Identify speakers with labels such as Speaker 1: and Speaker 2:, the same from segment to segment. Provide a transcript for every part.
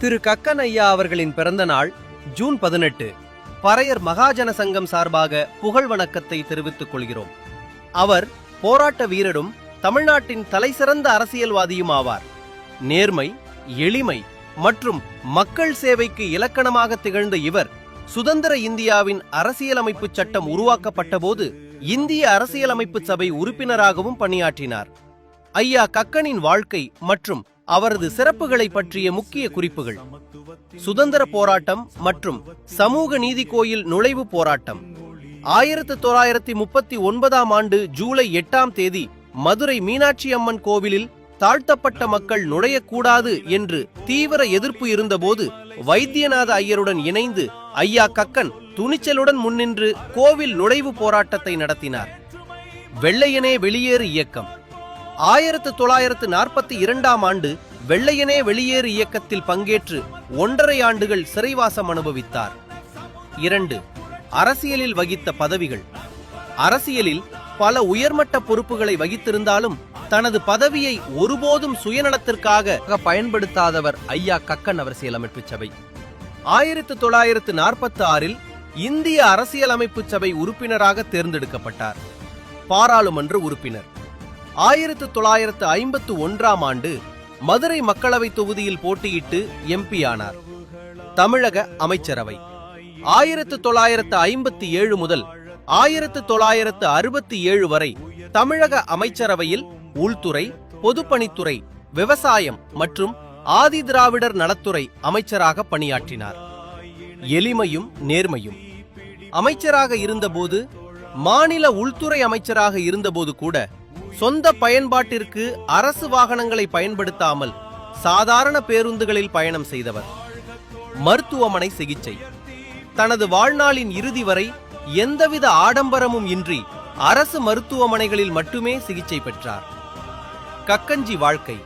Speaker 1: திரு கக்கன் ஐயா அவர்களின் பிறந்த நாள் ஜூன் 18. பறையர் மகாஜன சங்கம் சார்பாக புகழ் வணக்கத்தை தெரிவித்துக் கொள்கிறோம். அவர் போராட்ட வீரரும் தமிழ்நாட்டின் தலைசிறந்த அரசியல்வாதியும் ஆவார். நேர்மை, எளிமை மற்றும் மக்கள் சேவைக்கு இலக்கணமாக திகழ்ந்த இவர் சுதந்திர இந்தியாவின் அரசியலமைப்பு சட்டம் உருவாக்கப்பட்ட போது இந்திய அரசியலமைப்பு சபை உறுப்பினராகவும் பணியாற்றினார். ஐயா கக்கனின் வாழ்க்கை மற்றும் அவரது சிறப்புகளை பற்றிய முக்கிய குறிப்புகள்: சுதந்திர போராட்டம் மற்றும் சமூக நீதி கோயில் நுழைவு போராட்டம். 1939ஆம் ஆண்டு ஜூலை 8ஆம் தேதி மதுரை மீனாட்சி அம்மன் கோவிலில் தாழ்த்தப்பட்ட மக்கள் நுழையக்கூடாது என்று தீவிர எதிர்ப்பு இருந்தபோது வைத்தியநாத ஐயருடன் இணைந்து ஐயா கக்கன் துணிச்சலுடன் முன்னின்று கோவில் நுழைவு போராட்டத்தை நடத்தினார். வெள்ளையனே வெளியேறு இயக்கம். 1942ஆம் ஆண்டு வெள்ளையனே வெளியேறு இயக்கத்தில் பங்கேற்று 1.5 ஆண்டுகள் சிறைவாசம் அனுபவித்தார். 2. அரசியலில் வகித்த பதவிகள். அரசியலில் பல உயர்மட்ட பொறுப்புகளை வகித்திருந்தாலும் தனது பதவியை ஒருபோதும் சுயநலத்திற்காக பயன்படுத்தாதவர் ஐயா கக்கன் அரசியலமைப்பு சபை. 1946இல் இந்திய அரசியலமைப்பு சபை உறுப்பினராக தேர்ந்தெடுக்கப்பட்டார். பாராளுமன்ற உறுப்பினர். 1951ஆம் ஆண்டு மதுரை மக்களவை தொகுதியில் போட்டியிட்டு எம்பி ஆனார். தமிழக அமைச்சரவை. 1957 முதல் 1967 வரை தமிழக அமைச்சரவையில் உள்துறை, பொதுப்பணித்துறை, விவசாயம் மற்றும் ஆதி திராவிடர் நலத்துறை அமைச்சராக பணியாற்றினார். எளிமையும் நேர்மையும். அமைச்சராக இருந்தபோது, மாநில உள்துறை அமைச்சராக இருந்தபோது கூட சொந்த பயன்பாட்டிற்கு அரசு வாகனங்களை பயன்படுத்தாமல் சாதாரண பேருந்துகளில் பயணம் செய்தவர். மருத்துவமனை சிகிச்சை. தனது வாழ்நாளின் இறுதி வரை எந்தவித ஆடம்பரமும் இன்றி அரசு மருத்துவமனைகளில் மட்டுமே சிகிச்சை பெற்றார். கக்கஞ்சி வாழ்க்கை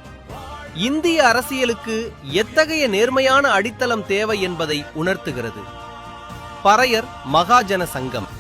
Speaker 1: இந்திய அரசியலுக்கு எத்தகைய நேர்மையான அடித்தளம் தேவை என்பதை உணர்த்துகிறது. பறையர் மகாஜன சங்கம்.